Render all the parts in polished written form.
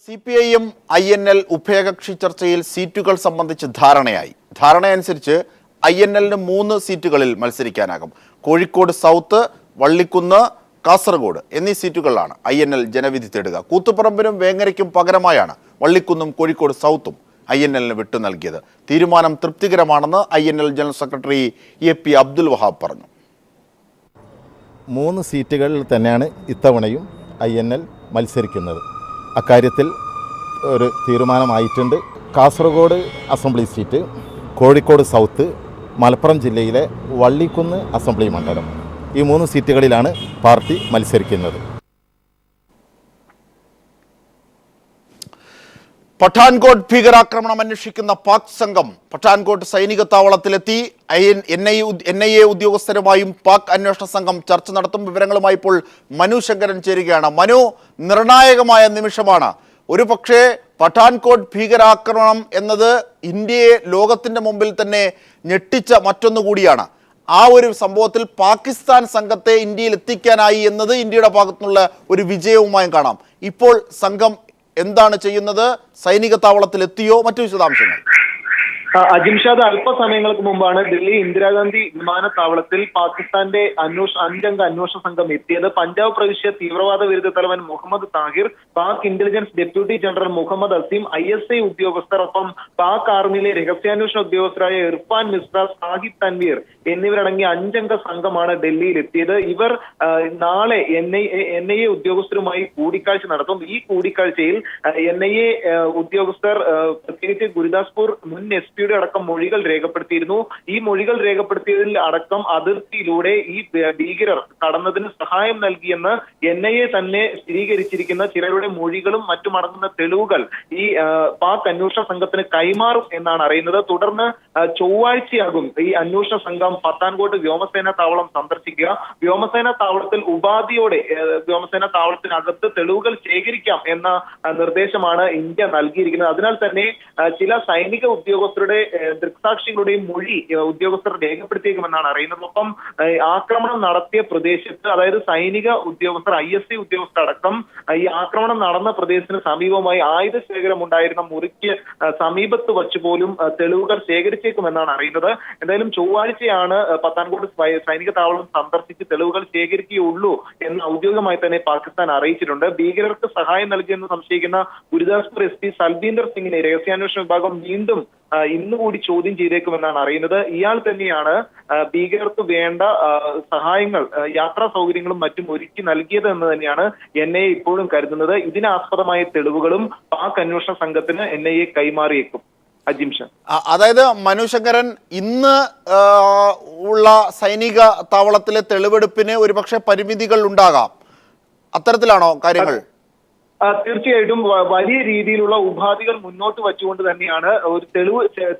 CPIM INL ഉഭയകക്ഷി ചർച്ചയിൽ സീറ്റുകൾ സംബന്ധിച്ച് ധാരണയനുസരിച്ച് INLന് 3 സീറ്റുകളിൽ മത്സരിക്കാനാകും. കോഴിക്കോട് സൗത്ത്, വള്ളിക്കുന്ന്, കാസർഗോഡ് എന്നീ സീറ്റുകളിലാണ് INL ജനവിധി തേടുക. കൂത്തുപറമ്പിനും വേങ്ങരയ്ക്കും പകരമായാണ് വള്ളിക്കുന്നും കോഴിക്കോട് സൗത്തും INLന് വിട്ടു നൽകിയത്. തീരുമാനം തൃപ്തികരമാണെന്ന് INL general secretary AP Abdul Wahab പറഞ്ഞു. 3 സീറ്റുകളിൽ തന്നെയാണ് ഇത്തവണയും INL മത്സരിക്കുന്നത്. അക്കാര്യത്തിൽ ഒരു തീരുമാനമായിട്ടുണ്ട്. Kasaragod assembly seat, Kozhikode south, Malappuram ജില്ലയിലെ വള്ളിക്കുന്ന് അസംബ്ലി മണ്ഡലം, ഈ 3 സീറ്റുകളിലാണ് പാർട്ടി മത്സരിക്കുന്നത്. പഠാൻകോട്ട് ഭീകരാക്രമണം അന്വേഷിക്കുന്ന പാക് സംഘം പഠാൻകോട്ട് സൈനിക താവളത്തിലെത്തി. NIA ഉദ്യോഗസ്ഥരുമായും പാക് അന്വേഷണ സംഘം ചർച്ച നടത്തും. വിവരങ്ങളുമായി ഇപ്പോൾ മനു ശങ്കരൻ ചേരുകയാണ്. മനു, നിർണായകമായ നിമിഷമാണ്. ഒരു പക്ഷേ പഠാൻകോട്ട് ഭീകരാക്രമണം എന്നത് ഇന്ത്യയെ ലോകത്തിൻ്റെ മുമ്പിൽ തന്നെ ഞെട്ടിച്ച മറ്റൊന്നുകൂടിയാണ്. ആ ഒരു സംഭവത്തിൽ പാകിസ്ഥാൻ സംഘത്തെ ഇന്ത്യയിൽ എത്തിക്കാനായി എന്നത് ഇന്ത്യയുടെ ഭാഗത്തുനിന്നുള്ള ഒരു വിജയവുമായും കാണാം. ഇപ്പോൾ സംഘം എന്താണ് ചെയ്യുന്നത്? സൈനിക താവളത്തിൽ എത്തിയോ? മറ്റു വിശദാംശങ്ങൾ. അജിംഷാദ്, അല്പസമയങ്ങൾക്ക് മുമ്പാണ് ഡൽഹി ഇന്ദിരാഗാന്ധി വിമാനത്താവളത്തിൽ പാകിസ്ഥാന്റെ അഞ്ചംഗ അന്വേഷണ സംഘം എത്തിയത്. പഞ്ചാബ് പ്രവിശ്യ തീവ്രവാദ വിരുദ്ധ തലവൻ Muhammad Tahir, Pak intelligence deputy general Muhammad Aseem, ISI ഉദ്യോഗസ്ഥർ, ഒപ്പം പാക് ആർമിയിലെ രഹസ്യാന്വേഷണ ഉദ്യോഗസ്ഥരായ ഇർഫാൻ മിസ്ര, സാഹിബ് തൻവീർ എന്നിവരടങ്ങിയ 5 അംഗ സംഘമാണ് ഡൽഹിയിൽ എത്തിയത്. ഇവർ നാളെ NIA ഉദ്യോഗസ്ഥരുമായി കൂടിക്കാഴ്ച നടത്തും. ഈ കൂടിക്കാഴ്ചയിൽ NIA ഉദ്യോഗസ്ഥർ പ്രത്യേകിച്ച് ഗുരുദാസ്പൂർ മുൻ SP അടക്കം മൊഴികൾ രേഖപ്പെടുത്തിയിരുന്നു. ഈ മൊഴികൾ രേഖപ്പെടുത്തിയതിൽ അടക്കം അതിർത്തിയിലൂടെ ഈ ഭീകരർ കടന്നതിന് സഹായം നൽകിയെന്ന് NIA തന്നെ സ്ഥിരീകരിച്ചിരിക്കുന്ന ചിലരുടെ മൊഴികളും മറ്റുമടങ്ങുന്ന തെളിവുകൾ ഈ പാക് അന്വേഷണ സംഘത്തിന് കൈമാറും എന്നാണ് അറിയുന്നത്. തുടർന്ന് ചൊവ്വാഴ്ചയാകും ഈ അന്വേഷണ സംഘം പത്താൻകോട്ട് വ്യോമസേന താവളം സന്ദർശിക്കുക. വ്യോമസേന താവളത്തിൽ ഉപാധിയോടെ വ്യോമസേന താവളത്തിനകത്ത് തെളിവുകൾ ശേഖരിക്കാം എന്ന നിർദ്ദേശമാണ് ഇന്ത്യ നൽകിയിരിക്കുന്നത്. അതിനാൽ തന്നെ ചില സൈനിക ഉദ്യോഗസ്ഥരുടെ ദൃക്സാക്ഷികളുടെയും മൊഴി ഉദ്യോഗസ്ഥർ രേഖപ്പെടുത്തിയേക്കുമെന്നാണ് അറിയുന്നത്. ഒപ്പം ആക്രമണം നടത്തിയ പ്രദേശത്ത്, അതായത് സൈനിക ഉദ്യോഗസ്ഥർ, ISI ഉദ്യോഗസ്ഥർ അടക്കം ഈ ആക്രമണം നടന്ന പ്രദേശത്തിന് സമീപമായി ആയുധ ശേഖരം ഉണ്ടായിരുന്ന മുറിക്ക് സമീപത്ത് വച്ച് പോലും തെളിവുകൾ ശേഖരിച്ചേക്കുമെന്നാണ് അറിയുന്നത്. എന്തായാലും ചൊവ്വാഴ്ചയാണ് പത്താൻകോട്ട് സൈനിക താവളം സന്ദർശിച്ച് തെളിവുകൾ ശേഖരിക്കുകയുള്ളൂ എന്ന് ഔദ്യോഗികമായി തന്നെ പാകിസ്ഥാൻ അറിയിച്ചിട്ടുണ്ട്. ഭീകരർക്ക് സഹായം നൽകിയെന്ന് സംശയിക്കുന്ന ഗുരുദാസ്പൂർ SP സൽബീന്ദർ സിംഗിനെ രഹസ്യാന്വേഷണ വിഭാഗം വീണ്ടും ഇന്നുകൂടി ചോദ്യം ചെയ്തേക്കുമെന്നാണ് അറിയുന്നത്. ഇയാൾ തന്നെയാണ് ഭീകരർക്ക് വേണ്ട സഹായങ്ങൾ, യാത്രാ സൗകര്യങ്ങളും മറ്റും ഒരുക്കി നൽകിയത് എന്ന് തന്നെയാണ് NIA ഇപ്പോഴും കരുതുന്നത്. ഇതിനാസ്പദമായ തെളിവുകളും പാക് അന്വേഷണ സംഘത്തിന് NIA കൈമാറിയേക്കും. അജിംഷ, അതായത് മനു ശങ്കരൻ, ഇന്ന് ഉള്ള സൈനിക താവളത്തിലെ തെളിവെടുപ്പിന് ഒരുപക്ഷെ പരിമിതികൾ ഉണ്ടാകാം. അത്തരത്തിലാണോ കാര്യങ്ങൾ? തീർച്ചയായിട്ടും വലിയ രീതിയിലുള്ള ഉപാധികൾ മുന്നോട്ട് വെച്ചുകൊണ്ട് തന്നെയാണ് ഒരു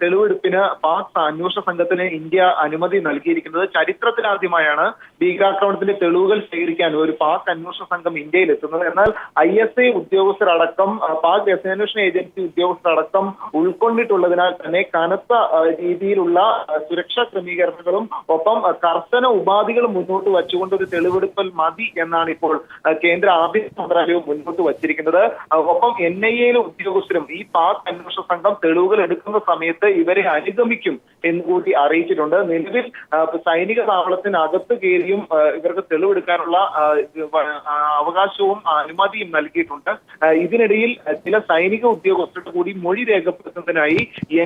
തെളിവെടുപ്പിന് പാക് അന്വേഷണ സംഘത്തിന് ഇന്ത്യ അനുമതി നൽകിയിരിക്കുന്നത്. ചരിത്രത്തിലാദ്യമായാണ് ഭീകരാക്രമണത്തിന്റെ തെളിവുകൾ ശേഖരിക്കാൻ ഒരു പാക് അന്വേഷണ സംഘം ഇന്ത്യയിൽ എത്തുന്നത്. എന്നാൽ ISI ഉദ്യോഗസ്ഥരടക്കം പാക് രഹസ്യാന്വേഷണ ഏജൻസി ഉദ്യോഗസ്ഥരടക്കം ഉൾക്കൊണ്ടിട്ടുള്ളതിനാൽ തന്നെ കനത്ത രീതിയിലുള്ള സുരക്ഷാ ക്രമീകരണങ്ങളും ഒപ്പം കർശന ഉപാധികളും മുന്നോട്ട് വച്ചുകൊണ്ട് ഒരു തെളിവെടുപ്പൽ മതി എന്നാണ് ഇപ്പോൾ കേന്ദ്ര ആഭ്യന്തര മന്ത്രാലയവും മുന്നോട്ട് വച്ചിരിക്കുന്നത്. ഒപ്പം NIA ഉദ്യോഗസ്ഥരും ഈ പാക് അന്വേഷണ സംഘം തെളിവുകൾ എടുക്കുന്ന സമയത്ത് ഇവരെ അനുഗമിക്കും എന്നുകൂടി അറിയിച്ചിട്ടുണ്ട്. നിലവിൽ സൈനിക താവളത്തിനകത്ത് കയറിയും ഇവർക്ക് തെളിവെടുക്കാനുള്ള അവകാശവും അനുമതിയും നൽകിയിട്ടുണ്ട്. ഇതിനിടയിൽ ചില സൈനിക ഉദ്യോഗസ്ഥരുടെ കൂടി മൊഴി രേഖപ്പെടുത്തുന്നതിനായി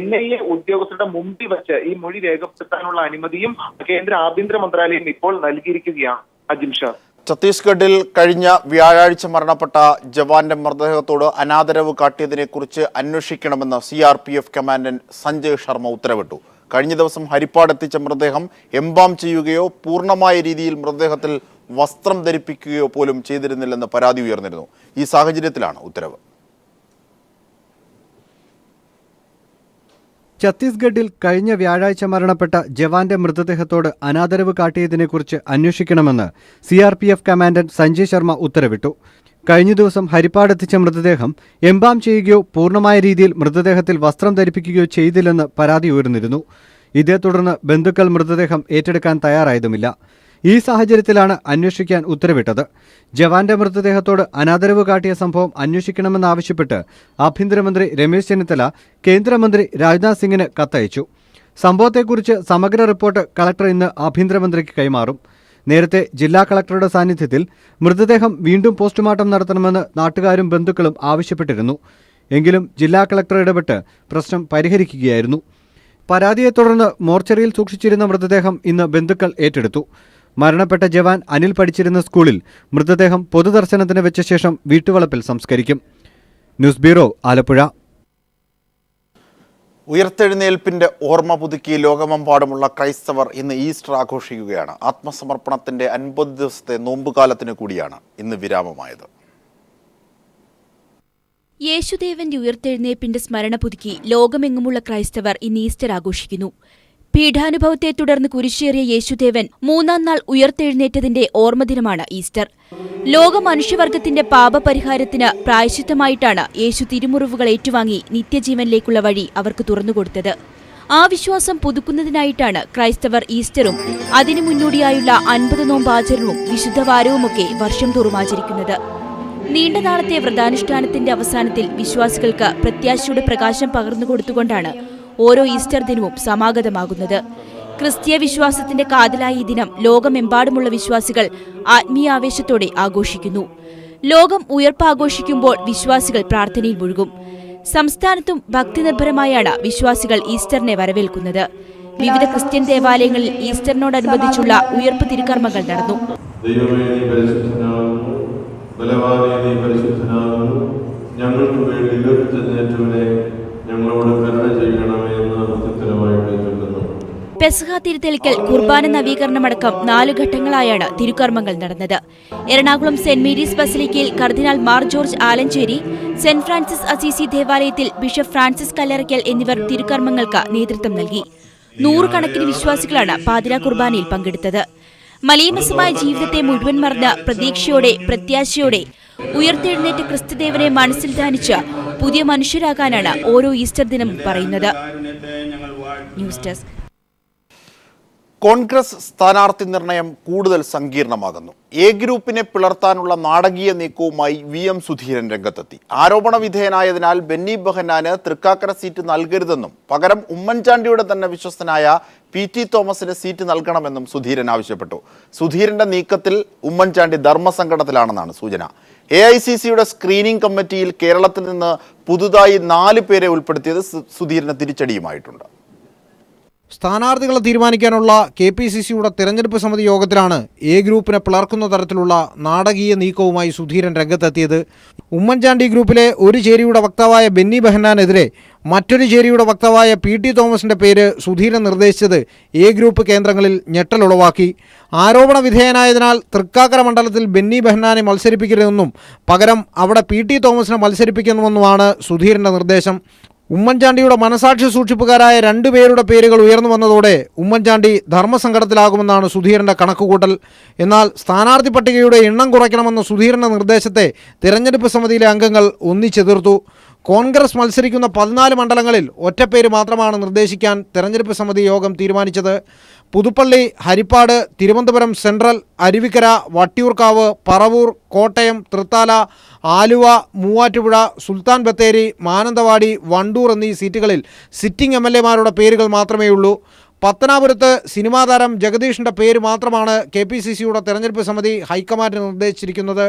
NIA ഉദ്യോഗസ്ഥരുടെ മുമ്പിൽ വെച്ച് ഈ മൊഴി രേഖപ്പെടുത്താനുള്ള അനുമതിയും കേന്ദ്ര ആഭ്യന്തര മന്ത്രാലയം ഇപ്പോൾ നൽകിയിരിക്കുകയാണ്. അജിംഷാ, ഛത്തീസ്ഗഡിൽ കഴിഞ്ഞ വ്യാഴാഴ്ച മരണപ്പെട്ട ജവാന്റെ മൃതദേഹത്തോട് അനാദരവ് കാട്ടിയതിനെക്കുറിച്ച് അന്വേഷിക്കണമെന്ന് CRPF കമാൻഡന്റ് സഞ്ജയ് ശർമ്മ ഉത്തരവിട്ടു. കഴിഞ്ഞ ദിവസം ഹരിപ്പാട് എത്തിച്ച മൃതദേഹം എംബാം ചെയ്യുകയോ പൂർണ്ണമായ രീതിയിൽ മൃതദേഹത്തിൽ വസ്ത്രം ധരിപ്പിക്കുകയോ പോലും ചെയ്തിരുന്നില്ലെന്ന് പരാതി ഉയർന്നിരുന്നു. ഈ സാഹചര്യത്തിലാണ് ഉത്തരവ്. ഛത്തീസ്ഗഡിൽ കഴിഞ്ഞ വ്യാഴാഴ്ച മരണപ്പെട്ട ജവാന്റെ മൃതദേഹത്തോട് അനാദരവ് കാട്ടിയതിനെക്കുറിച്ച് അന്വേഷിക്കണമെന്ന് CRPF കമാൻഡന്റ് സഞ്ജയ് ശർമ്മ ഉത്തരവിട്ടു. കഴിഞ്ഞ ദിവസം ഹരിപ്പാടെത്തിച്ച മൃതദേഹം എംബാം ചെയ്യുകയോ പൂർണ്ണമായ രീതിയിൽ മൃതദേഹത്തിൽ വസ്ത്രം ധരിപ്പിക്കുകയോ ചെയ്തില്ലെന്ന് പരാതി ഉയർന്നിരുന്നു. ഇതേ തുടർന്ന് ബന്ധുക്കൾ മൃതദേഹം ഏറ്റെടുക്കാൻ തയ്യാറായതുമില്ല. ഈ സാഹചര്യത്തിലാണ് അന്വേഷിക്കാൻ ഉത്തരവിട്ടത്. ജവാന്റെ മൃതദേഹത്തോട് അനാദരവ് കാട്ടിയ സംഭവം അന്വേഷിക്കണമെന്നാവശ്യപ്പെട്ട് ആഭ്യന്തരമന്ത്രി രമേശ് ചെന്നിത്തല കേന്ദ്രമന്ത്രി രാജ്നാഥ് സിംഗിന് കത്തയച്ചു. സംഭവത്തെക്കുറിച്ച് സമഗ്ര റിപ്പോർട്ട് കളക്ടർ ഇന്ന് ആഭ്യന്തരമന്ത്രിക്ക് കൈമാറും. നേരത്തെ ജില്ലാ കളക്ടറുടെ സാന്നിധ്യത്തിൽ മൃതദേഹം വീണ്ടും പോസ്റ്റ്മോർട്ടം നടത്തണമെന്ന് നാട്ടുകാരും ബന്ധുക്കളും ആവശ്യപ്പെട്ടിരുന്നു. എങ്കിലും ജില്ലാ കളക്ടർ ഇടപെട്ട് പ്രശ്നം പരിഹരിക്കുകയായിരുന്നു. പരാതിയെ തുടർന്ന് മോർച്ചറിയിൽ സൂക്ഷിച്ചിരുന്ന മൃതദേഹം ഇന്ന് ബന്ധുക്കൾ ഏറ്റെടുത്തു. മരണപ്പെട്ട ജവാൻ അനിൽ പഠിച്ചിരുന്ന സ്കൂളിൽ മൃതദേഹം പൊതുദർശനത്തിന് വെച്ച ശേഷം വീട്ടുവളപ്പിൽ സംസ്കരിക്കും. News bureau, Alappuzha. ഉയർത്തെഴുന്നേൽപ്പിന്റെ ഓർമ്മ പുതുക്കി ലോകമെമ്പാടുമുള്ള ക്രൈസ്തവർ ഇന്ന് ഈസ്റ്റർ ആഘോഷിക്കുകയാണ്. ആത്മസമർപ്പണത്തിന്റെ 50 ദിവസത്തെ നോമ്പുകാലത്തിന് കൂടിയാണ് ഇന്ന് വിരാമമായത്. യേശുദേവന്റെ ഉയർത്തെഴുന്നേൽപ്പിന്റെ സ്മരണ പുതുക്കി ലോകമെങ്ങുമുള്ള ക്രൈസ്തവർ ഇന്ന് ഈസ്റ്റർ ആഘോഷിക്കുന്നു. പീഠാനുഭവത്തെ തുടർന്ന് കുരിശേറിയ യേശുദേവൻ 3-ാം നാൾ ഉയർത്തെഴുന്നേറ്റതിന്റെ ഓർമ്മദിനമാണ് ഈസ്റ്റർ. ലോക മനുഷ്യവർഗത്തിന്റെ പാപപരിഹാരത്തിന് പ്രായശ്ചിത്തമായിട്ടാണ് യേശു തിരുമുറിവുകൾ ഏറ്റുവാങ്ങി നിത്യജീവനിലേക്കുള്ള വഴി അവർക്ക് തുറന്നുകൊടുത്തത്. ആ വിശ്വാസം പുതുക്കുന്നതിനായിട്ടാണ് ക്രൈസ്തവർ ഈസ്റ്ററും അതിനു മുന്നോടിയായുള്ള 50 നോമ്പാചരണവും വിശുദ്ധവാരവുമൊക്കെ വർഷം തോറും ആചരിക്കുന്നത്. നീണ്ട നാളത്തെ വ്രതാനുഷ്ഠാനത്തിന്റെ അവസാനത്തിൽ വിശ്വാസികൾക്ക് പ്രത്യാശയുടെ പ്രകാശം പകർന്നുകൊടുത്തുകൊണ്ടാണ് ഓരോ ഈസ്റ്റർ ദിനവും സമാഗതമാകുന്നത്. ക്രിസ്തീയ വിശ്വാസത്തിന്റെ കാതലായ ഈ ദിനം ലോകമെമ്പാടുമുള്ള വിശ്വാസികൾ ആത്മീയാവേശത്തോടെ ആഘോഷിക്കുന്നു. ലോകം ഉയർപ്പാഘോഷിക്കുമ്പോൾ വിശ്വാസികൾ പ്രാർത്ഥനയിൽ മുഴുകും. സംസ്ഥാനത്തും ഭക്തിനിർഭരമായാണ് വിശ്വാസികൾ ഈസ്റ്ററിനെ വരവേൽക്കുന്നത്. വിവിധ ക്രിസ്ത്യൻ ദേവാലയങ്ങളിൽ ഈസ്റ്ററിനോടനുബന്ധിച്ചുള്ള ഉയർപ്പ് തിരുക്കർമ്മങ്ങൾ നടന്നു. ഞങ്ങൾക്ക് വേണ്ടി ഉയർത്തെഴുന്നേറ്റവനെ ഞങ്ങളോട് കരുണ ചെയ്യണമേ എന്ന് അത്യുത്തരമായിട്ട് ചൊല്ലുന്നു. പെസഹ തിരുത്തെളിക്കൽ, കുർബാന നവീകരണമടക്കം 4 ഘട്ടങ്ങളായാണ് തിരുക്കർമ്മങ്ങൾ നടന്നത്. എറണാകുളം സെന്റ് മേരീസ് ബസലിക്കയിൽ കർദിനാൾ Mar George Alencherry, saint Francis Assisi ദേവാലയത്തിൽ ബിഷപ്പ് ഫ്രാൻസിസ് കല്ലറയ്ക്കൽ എന്നിവർ തിരുക്കർമ്മങ്ങൾക്ക് നേതൃത്വം നൽകി. 100 കണക്കിന് വിശ്വാസികളാണ് പാതിരാ കുർബാനയിൽ പങ്കെടുത്തത്. മലീമസമായ ജീവിതത്തെ മുഴുവൻ മറന്ന് പ്രതീക്ഷയോടെ, പ്രത്യാശയോടെ ഉയർത്തെഴുന്നേറ്റ ക്രിസ്തുദേവനെ മനസ്സിൽ ധ്യാനിച്ച് പുതിയ മനുഷ്യരാകാനാണ് ഓരോ ഈസ്റ്റർ ദിനം പറയുന്നത്. News desk. കോൺഗ്രസ് സ്ഥാനാർത്ഥി നിർണയം കൂടുതൽ സങ്കീർണമാകുന്നു. എ ഗ്രൂപ്പിനെ പിളർത്താനുള്ള നാടകീയ നീക്കവുമായി VM സുധീരൻ രംഗത്തെത്തി. ആരോപണ വിധേയനായതിനാൽ ബെന്നി ബെഹന്നാന് തൃക്കാക്കര സീറ്റ് നൽകരുതെന്നും പകരം ഉമ്മൻചാണ്ടിയുടെ തന്നെ വിശ്വസ്തനായ PT തോമസിന് സീറ്റ് നൽകണമെന്നും സുധീരൻ ആവശ്യപ്പെട്ടു. സുധീരന്റെ നീക്കത്തിൽ ഉമ്മൻചാണ്ടി ധർമ്മസങ്കടത്തിലാണെന്നാണ് സൂചന. AICCയുടെ സ്ക്രീനിംഗ് കമ്മിറ്റിയിൽ കേരളത്തിൽ നിന്ന് പുതുതായി 4 പേരെ ഉൾപ്പെടുത്തിയത് സുധീരന് തിരിച്ചടിയുമായിട്ടുണ്ട്. സ്ഥാനാർത്ഥികളെ തീരുമാനിക്കാനുള്ള KPCCയുടെ തെരഞ്ഞെടുപ്പ് സമിതി യോഗത്തിലാണ് എ ഗ്രൂപ്പിനെ പിളർക്കുന്ന തരത്തിലുള്ള നാടകീയ നീക്കവുമായി സുധീരൻ രംഗത്തെത്തിയത്. ഉമ്മൻചാണ്ടി ഗ്രൂപ്പിലെ ഒരു ചേരിയുടെ വക്താവായ ബെന്നി ബെഹന്നാനെതിരെ മറ്റൊരു ചേരിയുടെ വക്താവായ PT തോമസിന്റെ പേര് സുധീരൻ നിർദ്ദേശിച്ചത് എ ഗ്രൂപ്പ് കേന്ദ്രങ്ങളിൽ ഞെട്ടലുളവാക്കി. ആരോപണ വിധേയനായതിനാൽ തൃക്കാക്കര മണ്ഡലത്തിൽ ബെന്നി ബെഹന്നാനെ മത്സരിപ്പിക്കരുതെന്നും പകരം അവിടെ PT തോമസിനെ മത്സരിപ്പിക്കണമെന്നുമാണ് സുധീരന്റെ നിർദ്ദേശം. ഉമ്മൻചാണ്ടിയുടെ മനസാക്ഷി സൂക്ഷിപ്പുകാരായ 2 പേരുടെ പേരുകൾ ഉയർന്നു വന്നതോടെ ഉമ്മൻചാണ്ടി ധർമ്മസങ്കടത്തിലാകുമെന്നാണ് സുധീരന്റെ കണക്കുകൂട്ടൽ. എന്നാൽ സ്ഥാനാർത്ഥി പട്ടികയുടെ എണ്ണം കുറയ്ക്കണമെന്ന സുധീരന്റെ നിർദ്ദേശത്തെ തിരഞ്ഞെടുപ്പ് സമിതിയിലെ അംഗങ്ങൾ ഒന്നിച്ചെതിർത്തു. കോൺഗ്രസ് മത്സരിക്കുന്ന 14 മണ്ഡലങ്ങളിൽ ഒറ്റപ്പേര് മാത്രമാണ് നിർദ്ദേശിക്കാൻ തെരഞ്ഞെടുപ്പ് സമിതി യോഗം തീരുമാനിച്ചത്. പുതുപ്പള്ളി, ഹരിപ്പാട്, തിരുവനന്തപുരം സെൻട്രൽ, അരുവിക്കര, വട്ടിയൂർക്കാവ്, പറവൂർ, കോട്ടയം, തൃത്താല, ആലുവ, മൂവാറ്റുപുഴ, സുൽത്താൻ ബത്തേരി, മാനന്തവാടി, വണ്ടൂർ എന്നീ സീറ്റുകളിൽ സിറ്റിംഗ് MLA-മാരുടെ പേരുകൾ മാത്രമേയുള്ളൂ. പത്തനാപുരത്ത് സിനിമാ താരം ജഗദീഷിൻ്റെ പേര് മാത്രമാണ് KPCCയുടെ തെരഞ്ഞെടുപ്പ് സമിതി ഹൈക്കമാൻഡ് നിർദ്ദേശിച്ചിരിക്കുന്നത്.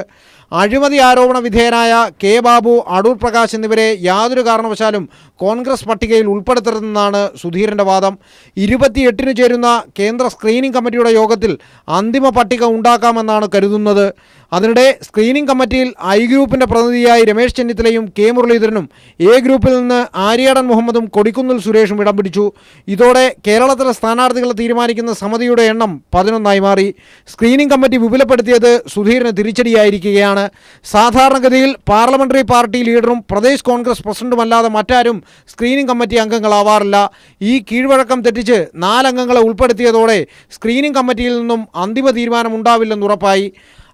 അഴിമതി ആരോപണ വിധേയനായ K. ബാബു, അടൂർ പ്രകാശ് എന്നിവരെ യാതൊരു കാരണവശാലും കോൺഗ്രസ് പട്ടികയിൽ ഉൾപ്പെടുത്തരുതെന്നാണ് സുധീരൻ്റെ വാദം. 28-ന് ചേരുന്ന കേന്ദ്ര സ്ക്രീനിംഗ് കമ്മിറ്റിയുടെ യോഗത്തിൽ അന്തിമ പട്ടിക ഉണ്ടാക്കാമെന്നാണ് കരുതുന്നത്. അതിനിടെ സ്ക്രീനിംഗ് കമ്മിറ്റിയിൽ I ഗ്രൂപ്പിൻ്റെ പ്രതിനിധിയായി രമേശ് ചെന്നിത്തലയും K. മുരളീധരനും എ ഗ്രൂപ്പിൽ നിന്ന് ആര്യാടൻ മുഹമ്മദും കൊടിക്കുന്നിൽ സുരേഷും ഇടം പിടിച്ചു. ഇതോടെ കേരളത്തിലെ സ്ഥാനാർത്ഥികളെ തീരുമാനിക്കുന്ന സമിതിയുടെ എണ്ണം 11ആയി മാറി. സ്ക്രീനിംഗ് കമ്മിറ്റി വിപുലപ്പെടുത്തിയത് സുധീരന് തിരിച്ചടിയായിരിക്കുകയാണ്. സാധാരണഗതിയിൽ പാർലമെന്ററി പാർട്ടി ലീഡറും പ്രദേശ് കോൺഗ്രസ് പ്രസിഡന്റുമല്ലാതെ മറ്റാരും സ്ക്രീനിംഗ് കമ്മിറ്റി അംഗങ്ങളാവാറില്ല. ഈ കീഴ്വഴക്കം തെറ്റിച്ച് 4 അംഗങ്ങളെ ഉൾപ്പെടുത്തിയതോടെ സ്ക്രീനിംഗ് കമ്മിറ്റിയിൽ നിന്നും അന്തിമ തീരുമാനമുണ്ടാവില്ലെന്നുറപ്പായി.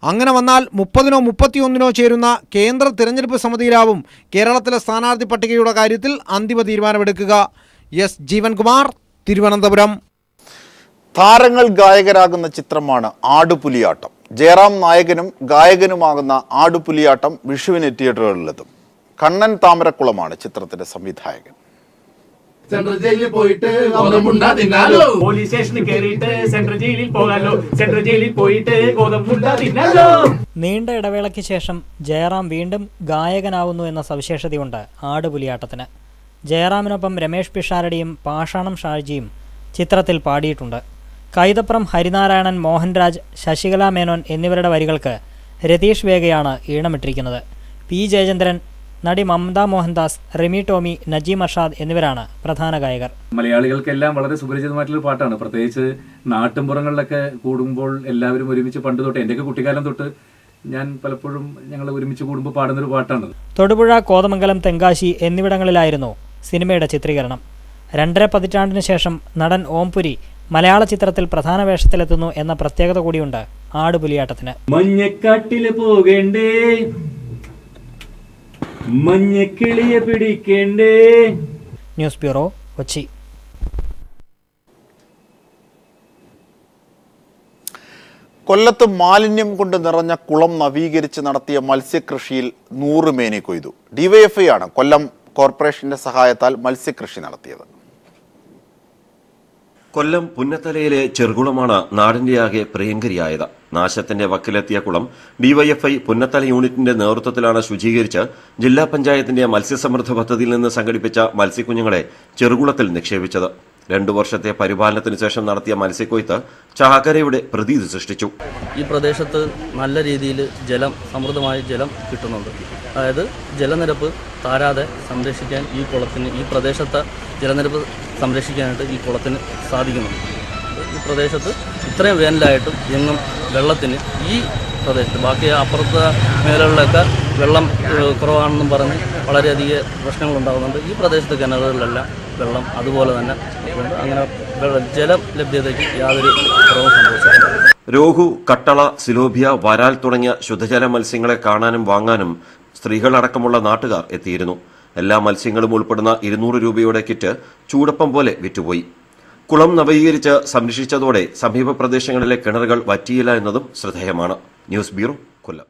അങ്ങനെ വന്നാൽ 30-നോ 31-നോ ചേരുന്ന കേന്ദ്ര തിരഞ്ഞെടുപ്പ് സമിതിയിലാവും കേരളത്തിലെ സ്ഥാനാർത്ഥി പട്ടികയുടെ കാര്യത്തിൽ അന്തിമ തീരുമാനമെടുക്കുക. എസ് ജീവൻകുമാർ, തിരുവനന്തപുരം. താരങ്ങൾ ഗായകരാകുന്ന ചിത്രമാണ് ആടുപുലിയാട്ടം. ജയറാം നായകനും ഗായകനുമാകുന്ന ആടുപുലിയാട്ടം വിഷുവിന് തിയേറ്ററുകളിലെത്തും. കണ്ണൻ താമരക്കുളമാണ് ചിത്രത്തിന്റെ സംവിധായകൻ. സെൻട്രൽ ജയിലിൽ പോയിട്ട് ഗോതമ്പുണ്ട തിന്നാലോ, പോലീസ് സ്റ്റേഷനിൽ കയറിയിട്ട് സെൻട്രൽ ജയിലിൽ പോകാലോ, സെൻട്രൽ ജയിലിൽ പോയിട്ട് ഗോതമ്പുണ്ട തിന്നാലോ. നീണ്ട ഇടവേളയ്ക്ക് ശേഷം ജയറാം വീണ്ടും ഗായകനാവുന്നു എന്ന സവിശേഷതയുണ്ട് ആടുപുലിയാട്ടത്തിന്. ജയറാമിനൊപ്പം രമേഷ് പിഷാരടിയും പാഷാണം ഷാജിയും ചിത്രത്തിൽ പാടിയിട്ടുണ്ട്. കൈതപ്രം ഹരിനാരായണൻ, മോഹൻരാജ്, ശശികല മേനോൻ എന്നിവരുടെ വരികൾക്ക് രതീഷ് വേഗയാണ് ഈണമിട്ടിരിക്കുന്നത്. പി ജയചന്ദ്രൻ, നടി മമത മോഹൻദാസ്, റിമി ടോമി, നജീം അർഷാദ് എന്നിവരാണ് പ്രധാന ഗായകർ. മലയാളികൾക്കെല്ലാം വളരെ സുപരിചിതമായിട്ടുള്ള പാട്ടാണ്. പ്രത്യേകിച്ച് നാട്ടിൻപുറങ്ങളിലൊക്കെ കൂടുമ്പോൾ എല്ലാവരും ഒരുമിച്ച് പണ്ട് തൊട്ട് എൻ്റെയൊക്കെ കുട്ടിക്കാലം തൊട്ട് ഞാൻ പലപ്പോഴും ഞങ്ങൾ ഒരുമിച്ച് കൂടുമ്പോൾ പാടുന്നൊരു പാട്ടാണ്. തൊടുപുഴ, കോതമംഗലം, തെങ്കാശി എന്നിവിടങ്ങളിലായിരുന്നു സിനിമയുടെ ചിത്രീകരണം. 2.5 പതിറ്റാണ്ടിന് ശേഷം നടൻ ഓംപുരി മലയാള ചിത്രത്തിൽ പ്രധാന വേഷത്തിലെത്തുന്നു എന്ന പ്രത്യേകത കൂടിയുണ്ട് ആടുപുലിയാട്ടത്തിന്. മഞ്ഞക്കാട്ടില് പോകേണ്ടേ, മഞ്ഞക്കിളിയെ പിടിക്കേണ്ടേ. News bureau, Kochi. കൊല്ലത്ത് മാലിന്യം കൊണ്ട് നിറഞ്ഞ കുളം നവീകരിച്ച് നടത്തിയ മത്സ്യകൃഷിയിൽ 100 മേനി കൊയ്തു. ഡിവൈഎഫ്ഐ ആണ് കൊല്ലം കോർപ്പറേഷന്റെ സഹായത്താൽ മത്സ്യകൃഷി നടത്തിയത്. കൊല്ലം പുന്നത്തലയിലെ ചെറുകുളമാണ് നാടിന്റെയാകെ പ്രിയങ്കരിയായത്. നാശത്തിന്റെ വക്കിലെത്തിയ കുളം ഡിവൈഎഫ്ഐ പുന്നത്തല യൂണിറ്റിന്റെ നേതൃത്വത്തിലാണ് ശുചീകരിച്ച് ജില്ലാ പഞ്ചായത്തിന്റെ മത്സ്യസമൃദ്ധ പദ്ധതിയിൽ നിന്ന് സംഘടിപ്പിച്ച മത്സ്യക്കുഞ്ഞുങ്ങളെ ചെറുകുളത്തിൽ നിക്ഷേപിച്ചത്. 2 വർഷത്തെ പരിപാലനത്തിന് ശേഷം നടത്തിയ മത്സ്യക്കൊയ്ത്ത് ചാകരയുടെ പ്രതീതി സൃഷ്ടിച്ചു. ഈ പ്രദേശത്ത് നല്ല രീതിയിൽ സമൃദ്ധമായ ജലം കിട്ടുന്നുണ്ട്. അതായത് ജലനിരപ്പ് താരാതെ സംരക്ഷിക്കാൻ ഈ പ്രദേശത്തെ ജലനിരപ്പ് സംരക്ഷിക്കാനായിട്ട് ഈ കുളത്തിന് സാധിക്കുന്നുണ്ട്. ഈ പ്രദേശത്ത് ഇത്രയും വേനലായിട്ടും എങ്ങും വെള്ളത്തിന് ഈ പ്രദേശത്ത്, ബാക്കി അപ്പുറത്തെ മേഖലകളിലൊക്കെ വെള്ളം കുറവാണെന്നും പറഞ്ഞ് വളരെയധികം പ്രശ്നങ്ങളുണ്ടാകുന്നുണ്ട്. ഈ പ്രദേശത്തെ കിണറുകളിലെല്ലാം വെള്ളം അതുപോലെ തന്നെ അങ്ങനെ ജലം ലഭ്യതയ്ക്ക് യാതൊരു കുറവും സംഭവിച്ചിട്ടില്ല. രോഹു, കട്ടള, സിലോഭിയ, വരാൽ തുടങ്ങിയ ശുദ്ധജല മത്സ്യങ്ങളെ കാണാനും വാങ്ങാനും സ്ത്രീകളടക്കമുള്ള നാട്ടുകാർ എത്തിയിരുന്നു. എല്ലാ മത്സ്യങ്ങളും ഉൾപ്പെടുന്ന 200 രൂപയുടെ കിറ്റ് ചൂടപ്പം പോലെ വിറ്റുപോയി. കുളം നവീകരിച്ച് സംരക്ഷിച്ചതോടെ സമീപ പ്രദേശങ്ങളിലെ കിണറുകൾ വറ്റിയില്ല എന്നതും ശ്രദ്ധേയമാണ്. ന്യൂസ് ബ്യൂറോ, കൊല്ലം.